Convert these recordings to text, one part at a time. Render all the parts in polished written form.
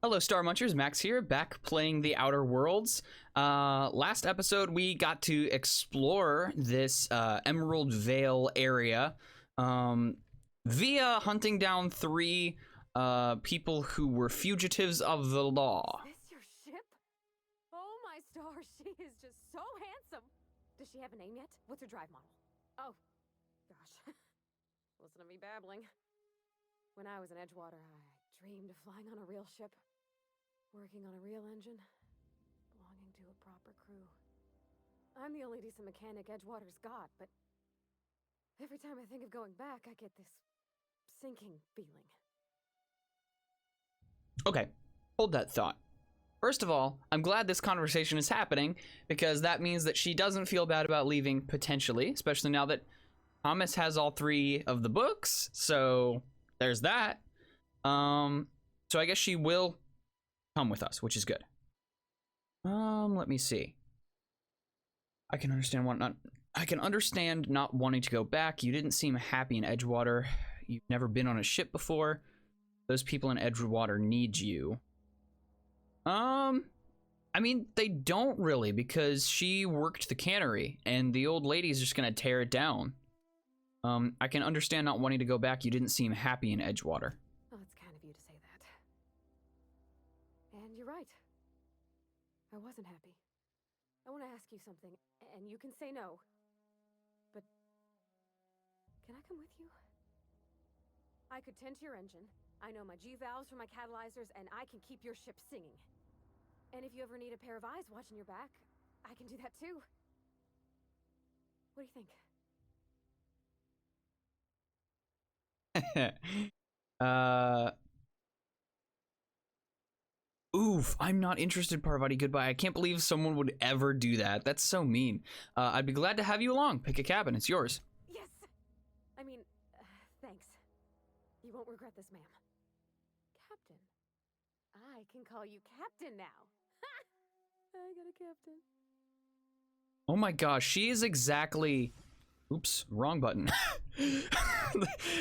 Hello, StarMunchers. Max here, back playing The Outer Worlds. Last episode, we got to explore this Emerald Vale area via hunting down three people who were fugitives of the law. Is this your ship? Oh my stars, she is just so handsome. Does she have a name yet? What's her drive model? Oh, gosh. Listen to me babbling. When I was in Edgewater, I dreamed of flying on a real ship, working on a real engine, belonging to a proper crew. I'm the only decent mechanic Edgewater's got, but every time I think of going back, I get this sinking feeling. Okay, hold that thought. First of all, I'm glad this conversation is happening because that means that she doesn't feel bad about leaving, potentially, especially now that Thomas has all three of the books, so there's that. So I guess she will come with us, which is good. Let me see. I can understand not wanting to go back. You didn't seem happy in Edgewater. You've never been on a ship before. Those people in Edgewater need you. I mean, they don't really, because she worked the cannery, and the old lady's just gonna tear it down. I can understand not wanting to go back. You didn't seem happy in Edgewater. Oh, it's kind of you to say that. And you're right. I wasn't happy. I want to ask you something, and you can say no. But can I come with you? I could tend to your engine. I know my G-valves for my catalyzers, and I can keep your ship singing. And if you ever need a pair of eyes watching your back, I can do that too. What do you think? Oof, I'm not interested, Parvati. Goodbye. I can't believe someone would ever do that. That's so mean. I'd be glad to have you along. Pick a cabin. It's yours. Yes! I mean, thanks. You won't regret this, ma'am. Captain. I can call you Captain now. I got a captain. Oh my gosh, she is exactly... Oops, wrong button.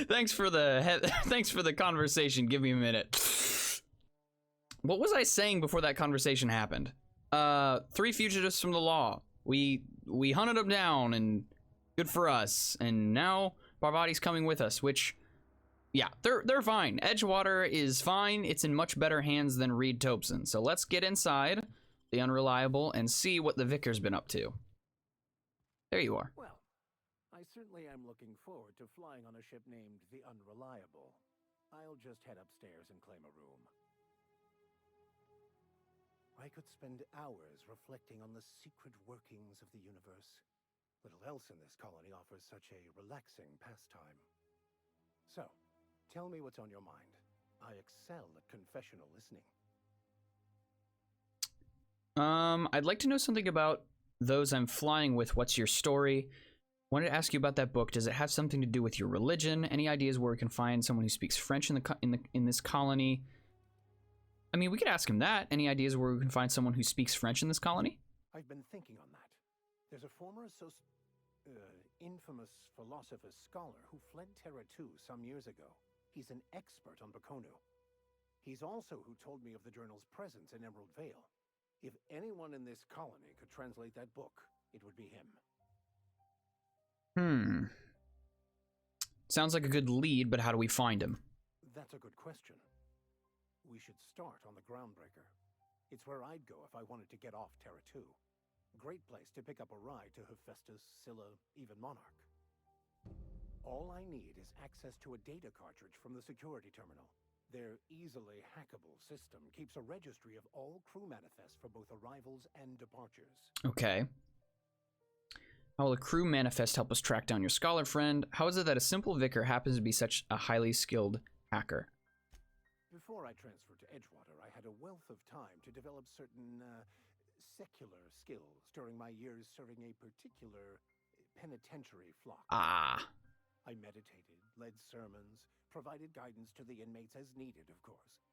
Thanks for the conversation. Give me a minute. What was I saying before that conversation happened? Three fugitives from the law. We hunted them down, and good for us. And now Parvati's coming with us, which, yeah, they're fine. Edgewater is fine. It's in much better hands than Reed Topeson. So let's get inside the Unreliable and see what the Vicar's been up to. There you are. Well, I certainly am looking forward to flying on a ship named the Unreliable. I'll just head upstairs and claim a room. I could spend hours reflecting on the secret workings of the universe. Little else in this colony offers such a relaxing pastime. So, tell me what's on your mind. I excel at confessional listening. I'd like to know something about those I'm flying with. What's your story? Wanted to ask you about that book. Does it have something to do with your religion? Any ideas where we can find someone who speaks French in this colony? I mean, we could ask him that. Any ideas where we can find someone who speaks French in this colony? I've been thinking on that. There's a former infamous philosopher scholar who fled Terra 2 some years ago. He's an expert on Bakono. He's also who told me of the journal's presence in Emerald Vale. If anyone in this colony could translate that book, it would be him. Sounds like a good lead, but how do we find him? That's a good question. We should start on the Groundbreaker. It's where I'd go if I wanted to get off Terra 2. Great place to pick up a ride to Hephaestus, Scylla, even Monarch. All I need is access to a data cartridge from the security terminal. Their easily hackable system keeps a registry of all crew manifests for both arrivals and departures. Okay. How will a crew manifest help us track down your scholar friend? How is it that a simple vicar happens to be such a highly skilled hacker? Before I transferred to Edgewater, I had a wealth of time to develop certain secular skills during my years serving a particular penitentiary flock. Ah. I meditated, led sermons, provided guidance to the inmates as needed, of course.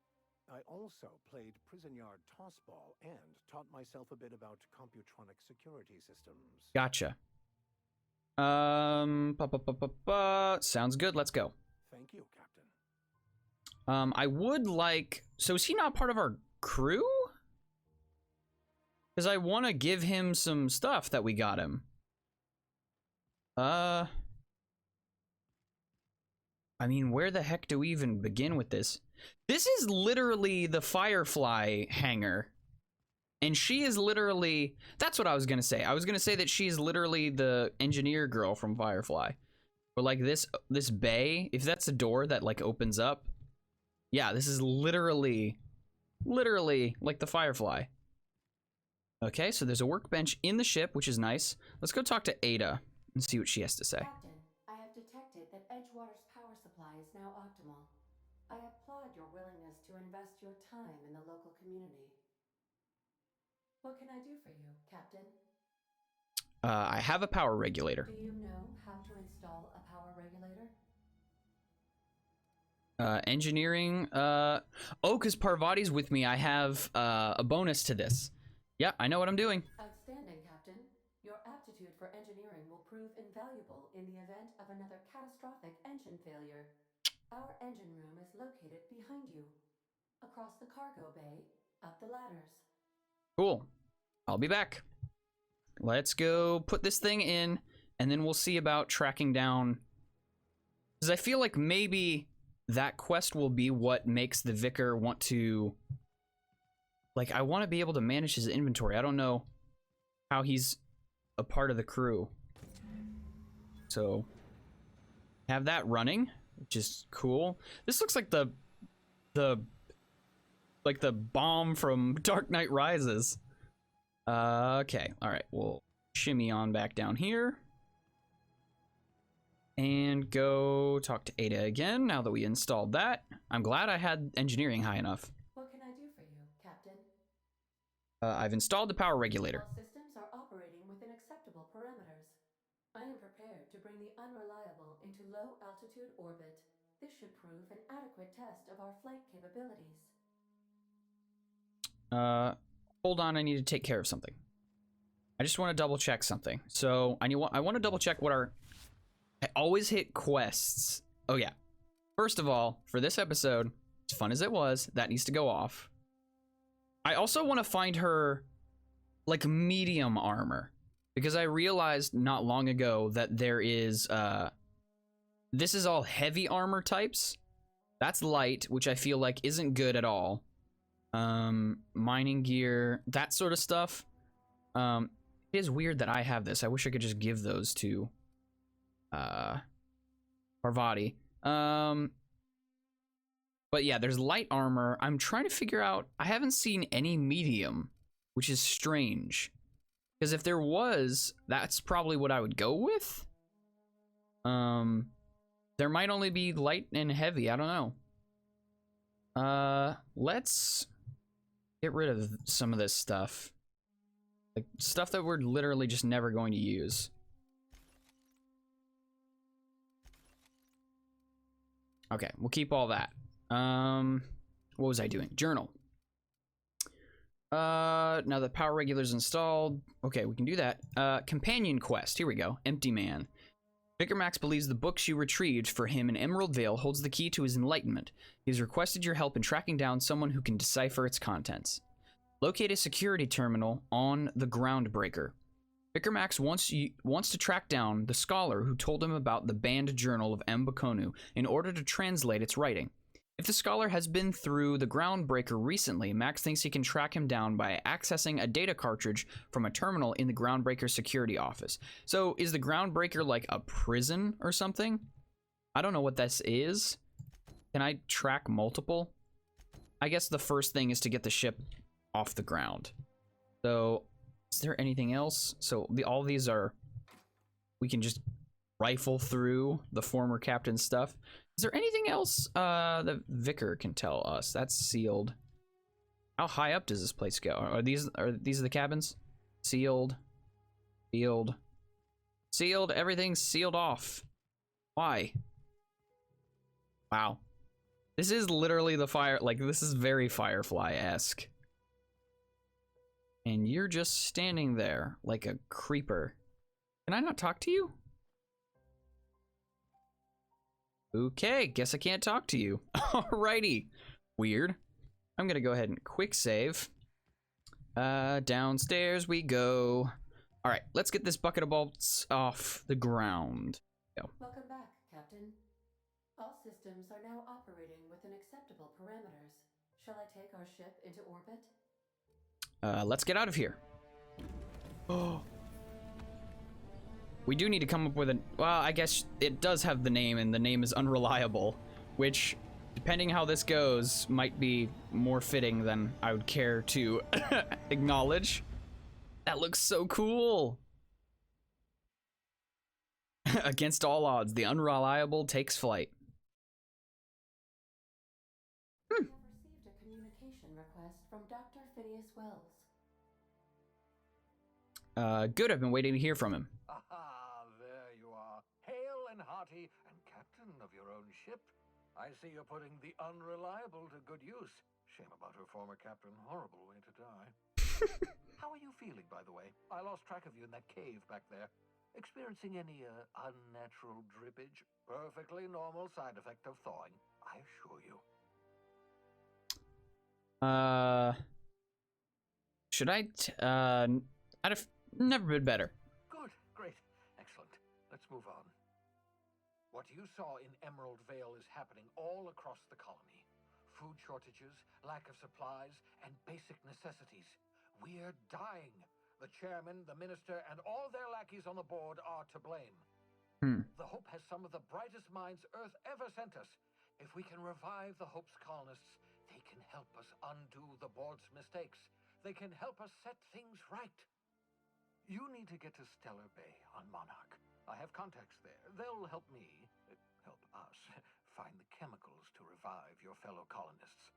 I also played prison yard tossball and taught myself a bit about computronic security systems. Gotcha. Sounds good. Let's go. Thank you, Captain. I would like So is he not part of our crew? Because I want to give him some stuff that we got him. I mean, where the heck do we even begin with this? This is literally the Firefly hangar. And she is literally... That's what I was going to say. I was going to say that she's literally the engineer girl from Firefly. But like this bay, if that's a door that like opens up. Yeah, this is literally like the Firefly. Okay, so there's a workbench in the ship, which is nice. Let's go talk to Ada and see what she has to say. Captain, I have detected that Edgewater's power supply is now optimal. I applaud your willingness to invest your time in the local community. What can I do for you, Captain? I have a power regulator. Do you know how to install a power regulator? Engineering. Oh, because Parvati's with me, I have a bonus to this. Yeah, I know what I'm doing. Outstanding, Captain. Your aptitude for engineering will prove invaluable in the event of another catastrophic engine failure. Our engine room is located behind you. Across the cargo bay, up the ladders. Cool. I'll be back. Let's go put this thing in, and then we'll see about tracking down... Because I feel like maybe that quest will be what makes the Vicar want to... Like, I want to be able to manage his inventory. I don't know how he's a part of the crew. So, have that running, which is cool. This looks like the bomb from Dark Knight Rises. Okay, alright, we'll shimmy on back down here. And go talk to Ada again, now that we installed that. I'm glad I had engineering high enough. What can I do for you, Captain? I've installed the power regulator. All systems are operating within acceptable parameters. I am prepared to bring the Unreliable into low-altitude orbit. This should prove an adequate test of our flight capabilities. Hold on, I need to take care of something. I just want to double check something. So, I want to double check what our... I always hit quests. Oh yeah. First of all, for this episode, as fun as it was, that needs to go off. I also want to find her, like, medium armor. Because I realized not long ago that there is, this is all heavy armor types. That's light, which I feel like isn't good at all. Mining gear, that sort of stuff. It is weird that I have this. I wish I could just give those to Parvati. But yeah, there's light armor. I'm trying to figure out, I haven't seen any medium, which is strange. Because if there was, that's probably what I would go with. There might only be light and heavy, I don't know. Let's get rid of some of this stuff. Like, stuff that we're literally just never going to use. Okay, we'll keep all that. What was I doing? Journal. Now the power regulator's installed. Okay, we can do that. Companion quest. Here we go. Empty Man. Vicar Max believes the books you retrieved for him in Emerald Vale holds the key to his enlightenment. He has requested your help in tracking down someone who can decipher its contents. Locate a security terminal on the Groundbreaker. Vicar Max wants to track down the scholar who told him about the banned journal of Mbakonu in order to translate its writing. If the scholar has been through the Groundbreaker recently, Max thinks he can track him down by accessing a data cartridge from a terminal in the Groundbreaker security office. So is the Groundbreaker like a prison or something? I don't know what this is. Can I track multiple? I guess the first thing is to get the ship off the ground. So, is there anything else? So, all these are... We can just rifle through the former captain's stuff. Is there anything else the Vicar can tell us? That's sealed. How high up does this place go? Are these the cabins? Sealed. Sealed. Sealed. Everything's sealed off. Why? Wow. This is literally the fire... Like, this is very Firefly-esque. And you're just standing there like a creeper. Can I not talk to you? Okay, guess I can't talk to you. Alrighty. Weird. I'm gonna go ahead and quick save. Downstairs we go. All right, let's get this bucket of bolts off the ground. Go. Welcome back, Captain. All systems are now operating within acceptable parameters. Shall I take our ship into orbit? Let's get out of here. Oh. We do need to come up with well, I guess it does have the name, and the name is Unreliable, which, depending how this goes, might be more fitting than I would care to acknowledge. That looks so cool. Against all odds, the Unreliable takes flight. I have received a communication request from Dr. Phineas Wells. Good, I've been waiting to hear from him. Aha, there you are. Hale and hearty and captain of your own ship. I see you're putting the Unreliable to good use. Shame about her former captain. Horrible way to die. How are you feeling, by the way? I lost track of you in that cave back there. Experiencing any unnatural drippage? Perfectly normal side effect of thawing, I assure you. Should I? I'd have never been better. Good, great, excellent. Let's move on. What you saw in Emerald Vale is happening all across the colony. Food shortages, lack of supplies, and basic necessities. We're dying. The chairman, the minister, and all their lackeys on the board are to blame. The Hope has some of the brightest minds Earth ever sent us. If we can revive the Hope's colonists, they can help us undo the board's mistakes. They can help us set things right. You need to get to Stellar Bay on Monarch. I have contacts there. They'll help me, help us, find the chemicals to revive your fellow colonists.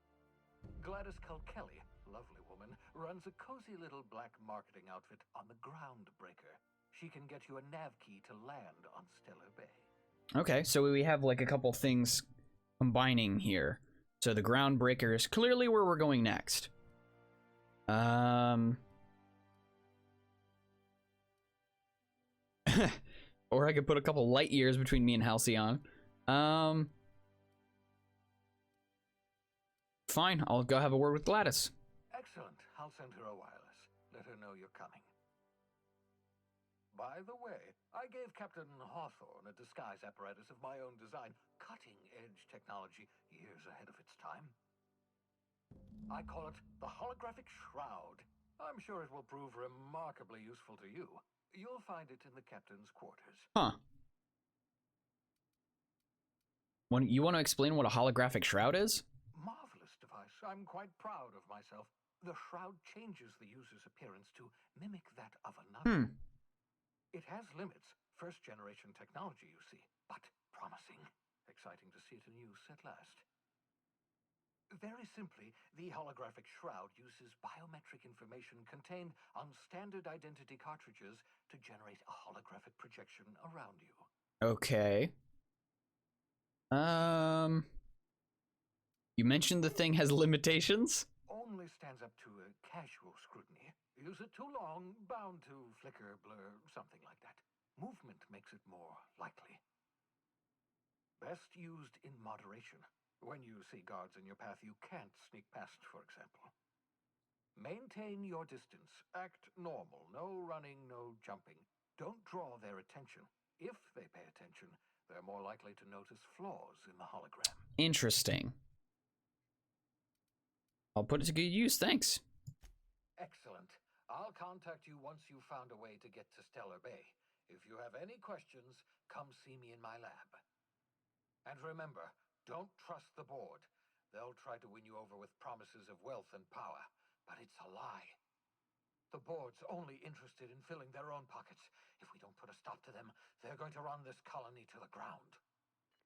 Gladys Kelly, lovely woman, runs a cozy little black marketing outfit on the Groundbreaker. She can get you a nav key to land on Stellar Bay. Okay, so we have like a couple things combining here. So the Groundbreaker is clearly where we're going next. Or I could put a couple light years between me and Halcyon. Fine, I'll go have a word with Gladys. Excellent. I'll send her a wireless. Let her know you're coming. By the way, I gave Captain Hawthorne a disguise apparatus of my own design, cutting-edge technology, years ahead of its time. I call it the Holographic Shroud. I'm sure it will prove remarkably useful to you. You'll find it in the captain's quarters. Huh. You want to explain what a holographic shroud is? Marvelous device. I'm quite proud of myself. The shroud changes the user's appearance to mimic that of another. It has limits. First-generation technology, you see, but promising. Exciting to see it in use at last. Very simply, the holographic shroud uses biometric information contained on standard identity cartridges to generate a holographic projection around you. Okay. You mentioned the thing has limitations? Only stands up to a casual scrutiny. Use it too long, bound to flicker, blur, something like that. Movement makes it more likely. Best used in moderation. When you see guards in your path you can't sneak past, for example. Maintain your distance. Act normal. No running, no jumping. Don't draw their attention. If they pay attention, they're more likely to notice flaws in the hologram. Interesting. I'll put it to good use, thanks. Excellent. I'll contact you once you've found a way to get to Stellar Bay. If you have any questions, come see me in my lab. And remember, don't trust the board. They'll try to win you over with promises of wealth and power, but it's a lie. The board's only interested in filling their own pockets. If we don't put a stop to them, they're going to run this colony to the ground.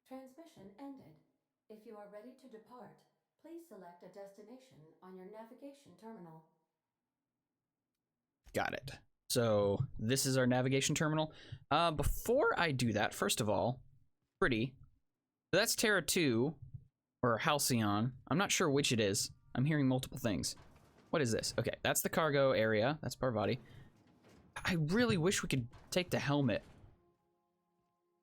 Transmission ended. If you are ready to depart, please select a destination on your navigation terminal. Got it. So this is our navigation terminal. Before I do that, first of all, pretty. That's Terra 2, or Halcyon. I'm not sure which it is. I'm hearing multiple things. What is this? Okay, that's the cargo area. That's Parvati. I really wish we could take the helmet.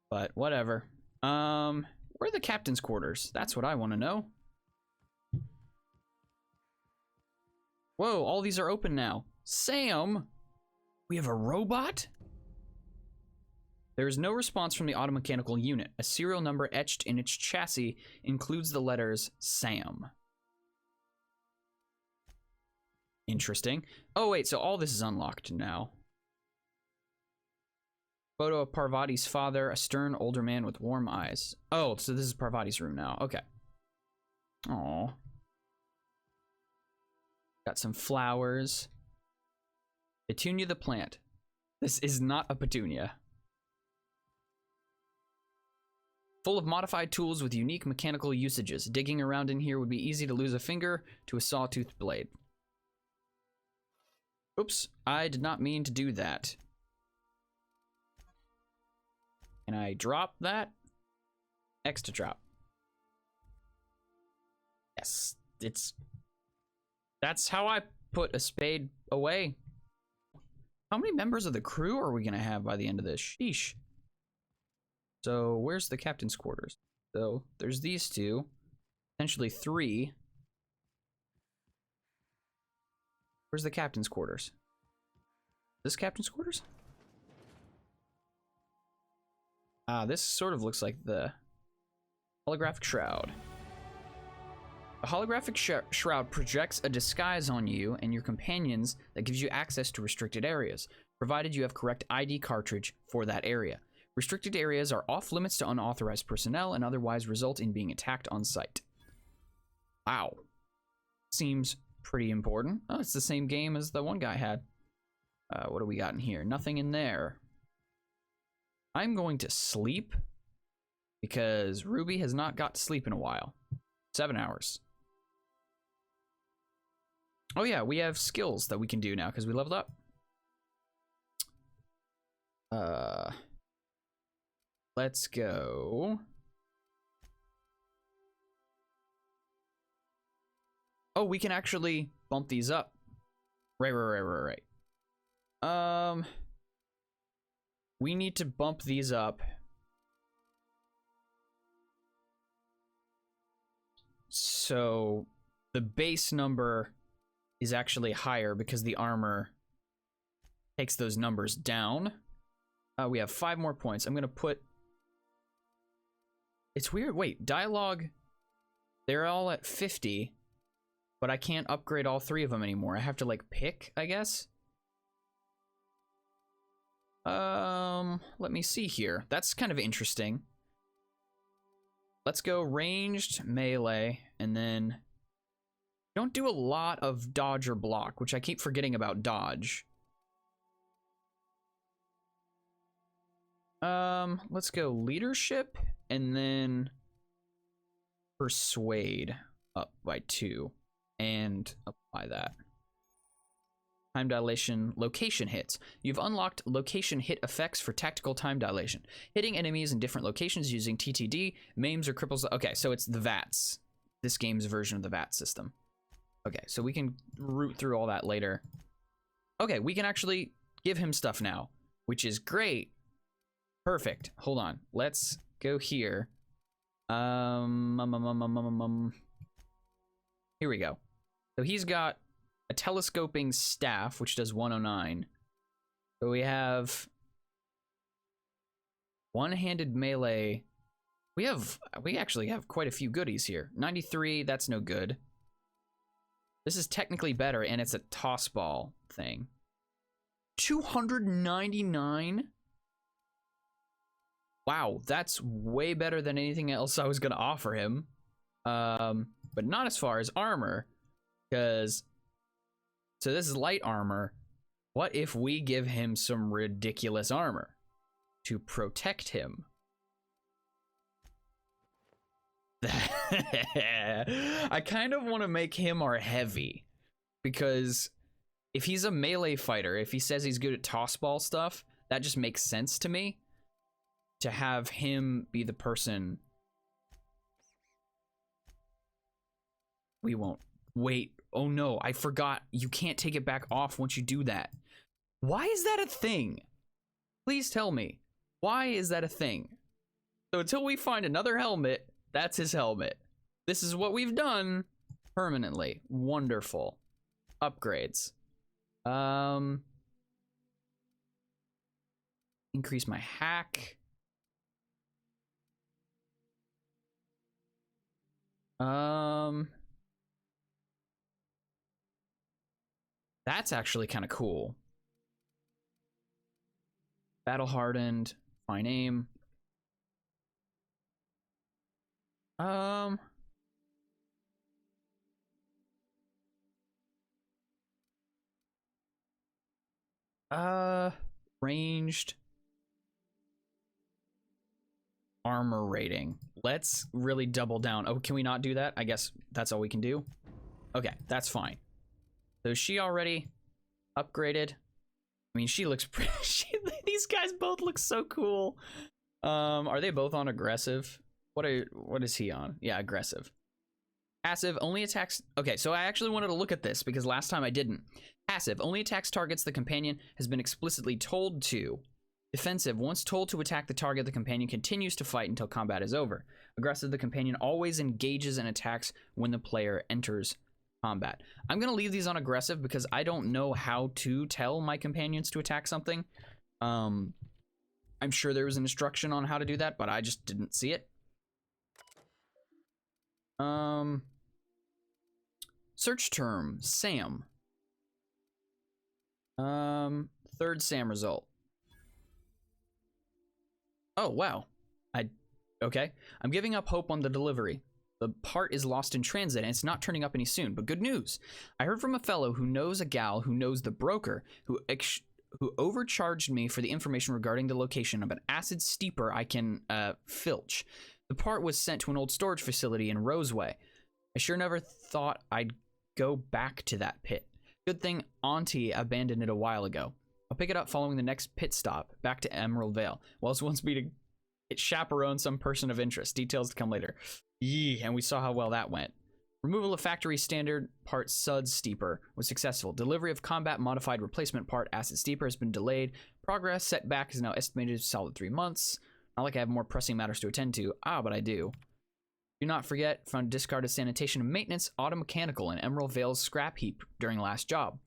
But whatever. Where are the captain's quarters? That's what I want to know. Whoa, all these are open now. Sam! We have a robot? There is no response from the automechanical unit. A serial number etched in its chassis includes the letters Sam. Interesting. Oh wait, so all this is unlocked now. Photo of Parvati's father, a stern older man with warm eyes. Oh, so this is Parvati's room now. Okay. Aww. Got some flowers. Petunia the plant. This is not a petunia. Full of modified tools with unique mechanical usages. Digging around in here would be easy to lose a finger to a sawtooth blade. Oops, I did not mean to do that. Can I drop that? X to drop. Yes, that's how I put a spade away. How many members of the crew are we gonna have by the end of this? Sheesh. So where's the captain's quarters? So there's these two, potentially 3. Where's the captain's quarters? This captain's quarters? This sort of looks like the holographic shroud. The holographic shroud projects a disguise on you and your companions that gives you access to restricted areas, provided you have correct ID cartridge for that area. Restricted areas are off limits to unauthorized personnel and otherwise result in being attacked on sight. Wow. Seems pretty important. Oh, it's the same game as the one guy had. What do we got in here? Nothing in there. I'm going to sleep because Ruby has not got to sleep in a while. 7 hours. Oh yeah, we have skills that we can do now because we leveled up. Let's go. Oh, we can actually bump these up. Right. We need to bump these up. So the base number is actually higher because the armor takes those numbers down. We have 5 more points. I'm gonna put... It's weird. Wait, dialogue. They're all at 50, but I can't upgrade all 3 of them anymore. I have to like pick, I guess. Let me see here. That's kind of interesting. Let's go ranged, melee, and then don't do a lot of dodge or block, which I keep forgetting about dodge. Let's go leadership and then persuade up by 2 and apply that. Time dilation, location hits. You've unlocked location hit effects for tactical time dilation. Hitting enemies in different locations using TTD, maims or cripples. Okay, so it's the VATS. This game's version of the VAT system. Okay, so we can root through all that later. Okay, we can actually give him stuff now, which is great. Perfect. Hold on. Let's go here. Here we go. So he's got a telescoping staff, which does 109. So we have one-handed melee. We actually have quite a few goodies here. 93, that's no good. This is technically better, and it's a toss ball thing. 299? Wow, that's way better than anything else I was gonna offer him. But not as far as armor, because... So this is light armor. What if we give him some ridiculous armor to protect him? I kind of want to make him our heavy, because if he's a melee fighter, if he says he's good at toss ball stuff, that just makes sense to me. To have him be the person. We won't. Wait. Oh no, I forgot. You can't take it back off once you do that. Why is that a thing? Please tell me. Why is that a thing? So until we find another helmet, that's his helmet. This is what we've done permanently. Wonderful. upgrades. Increase my hack. That's actually kind of cool. Battle hardened, fine aim. Ranged armor rating. Let's really double down. Oh, can we not do that? I guess that's all we can do. Okay, that's fine. So she already upgraded. I mean, she looks pretty. These guys both look so cool. Are they both on aggressive? What is he on? Yeah, aggressive. Passive only attacks. Okay, so I actually wanted to look at this because last time I didn't. Passive only attacks targets the companion has been explicitly told to. Defensive, once told to attack the target, the companion continues to fight until combat is over. Aggressive, the companion always engages and attacks when the player enters combat. I'm gonna leave these on aggressive because I don't know how to tell my companions to attack something. I'm sure there was an instruction on how to do that, but I just didn't see it. Search term, Sam. Third Sam result. Oh, wow. Okay. I'm giving up hope on the delivery. The part is lost in transit and it's not turning up any soon, but good news. I heard from a fellow who knows a gal who knows the broker who overcharged me for the information regarding the location of an acid steeper I can filch. The part was sent to an old storage facility in Roseway. I sure never thought I'd go back to that pit. Good thing Auntie abandoned it a while ago. I'll pick it up following the next pit stop, back to Emerald Vale. Wells wants me to chaperone some person of interest. Details to come later. Yee, and we saw how well that went. Removal of factory standard part Suds Steeper was successful. Delivery of combat modified replacement part Acid Steeper has been delayed. Progress setback is now estimated to solid 3 months. Not like I have more pressing matters to attend to. But I do. Do not forget, found discarded sanitation and maintenance auto mechanical in Emerald Vale's scrap heap during last job.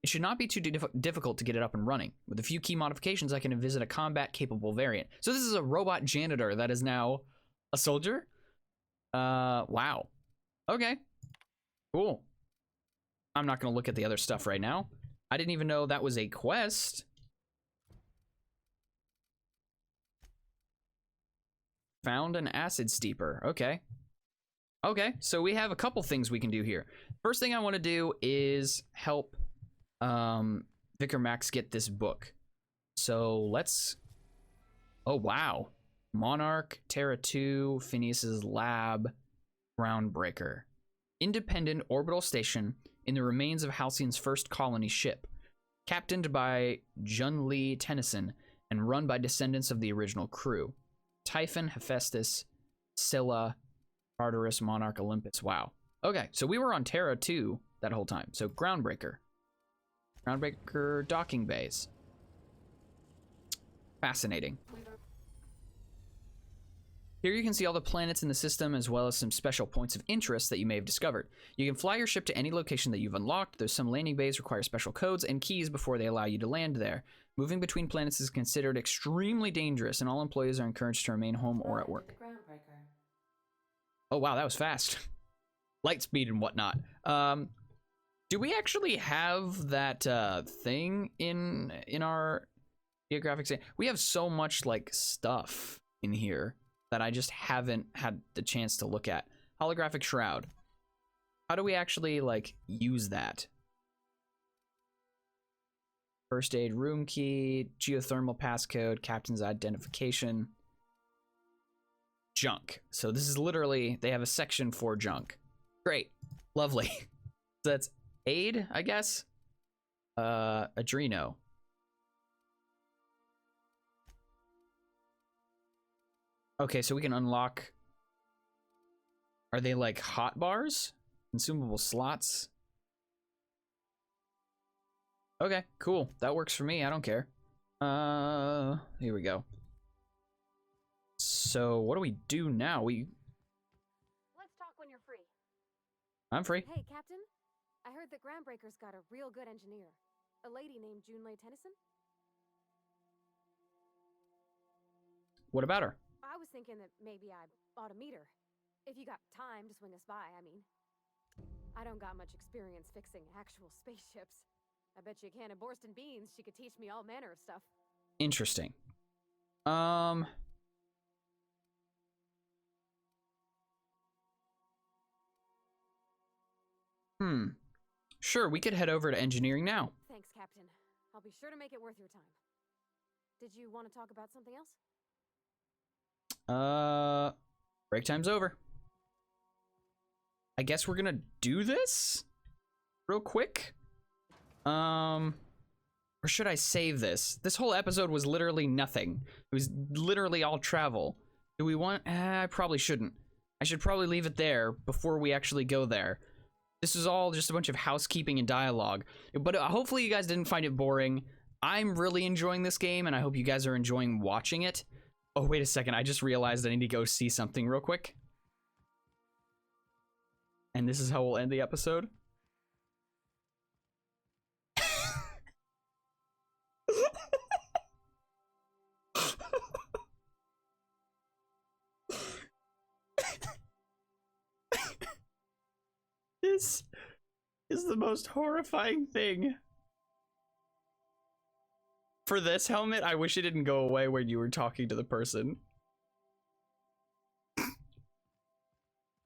It should not be too difficult to get it up and running. With a few key modifications, I can envision a combat-capable variant. So this is a robot janitor that is now a soldier? Wow. Okay. Cool. I'm not going to look at the other stuff right now. I didn't even know that was a quest. Found an acid steeper. Okay. Okay, so we have a couple things we can do here. First thing I want to do is help Vicar Max get this book. So let's... Oh, wow. Monarch, Terra 2, Phineas's Lab, Groundbreaker. Independent orbital station in the remains of Halcyon's first colony ship. Captained by Jun Lee Tennyson and run by descendants of the original crew. Typhon, Hephaestus, Scylla, Tartarus, Monarch, Olympus. Wow. Okay, so we were on Terra 2 that whole time. So Groundbreaker. Groundbreaker docking bays. Fascinating. Here you can see all the planets in the system as well as some special points of interest that you may have discovered. You can fly your ship to any location that you've unlocked. There's some landing bays require special codes and keys before they allow you to land there. Moving between planets is considered extremely dangerous and all employees are encouraged to remain home or at work. Oh wow, that was fast. Light speed and whatnot. Do we actually have that thing in our geographic zone? We have so much like stuff in here that I just haven't had the chance to look at. Holographic shroud. How do we actually like use that? First aid room key, geothermal passcode, captain's identification. Junk. So this is literally, they have a section for junk. Great. Lovely. So that's aid, I guess. Adreno. Okay, so we can unlock... Are they like hot bars? Consumable slots? Okay, cool. That works for me. I don't care. Here we go. So, what do we do now? Let's talk when you're free. I'm free. Hey, Captain. I heard that Groundbreaker's got a real good engineer. A lady named Junlei Tennyson. What about her? I was thinking that maybe I ought to meet her. If you got time to swing us by, I mean. I don't got much experience fixing actual spaceships. I bet you a can of Borston beans she could teach me all manner of stuff. Interesting. Sure, we could head over to engineering now. Thanks, Captain. I'll be sure to make it worth your time. Did you want to talk about something else? Break time's over. I guess we're gonna do this real quick. Or should I save this? This whole episode was literally nothing. It was literally all travel. Do we want? I probably shouldn't. I should probably leave it there before we actually go there. This is all just a bunch of housekeeping and dialogue. But hopefully you guys didn't find it boring. I'm really enjoying this game, and I hope you guys are enjoying watching it. Oh, wait a second. I just realized I need to go see something real quick. And this is how we'll end the episode. This is the most horrifying thing. For this helmet, I wish it didn't go away when you were talking to the person.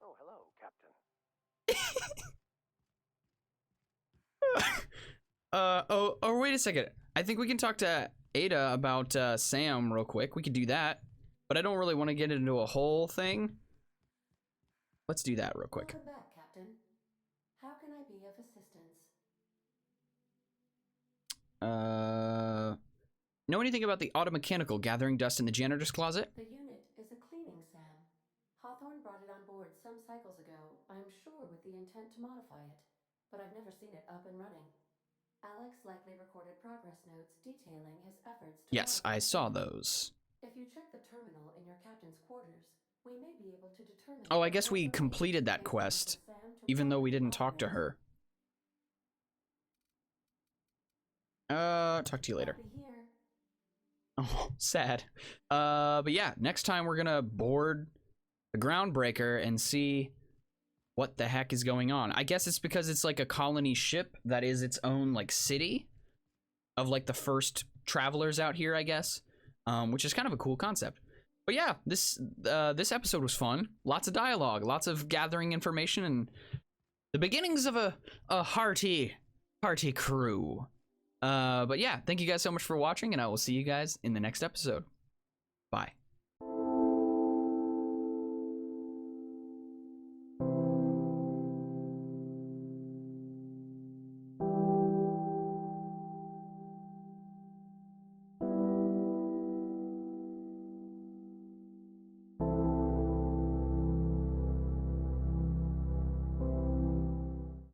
Oh, hello, Captain. Oh, wait a second. I think we can talk to Ada about Sam real quick. We could do that. But I don't really want to get into a whole thing. Let's do that real quick. Welcome back, Captain. How can I be of assistance? Know anything about the automechanical gathering dust in the janitor's closet? The unit is a cleaning SAM. Hawthorne brought it on board some cycles ago, I'm sure with the intent to modify it. But I've never seen it up and running. Alex likely recorded progress notes detailing his efforts to Yes, I saw those. If you check the terminal in your captain's quarters, we may be able to determine... Oh, I guess we completed that quest, even though we didn't talk to her. Talk to you later. Oh, sad. But yeah, next time we're gonna board the Groundbreaker and see what the heck is going on. I guess it's because it's like a colony ship that is its own like city of like the first travelers out here, I guess, which is kind of a cool concept. But yeah, this episode was fun. Lots of dialogue, lots of gathering information, and the beginnings of a hearty crew. But yeah, thank you guys so much for watching, and I will see you guys in the next episode. Bye.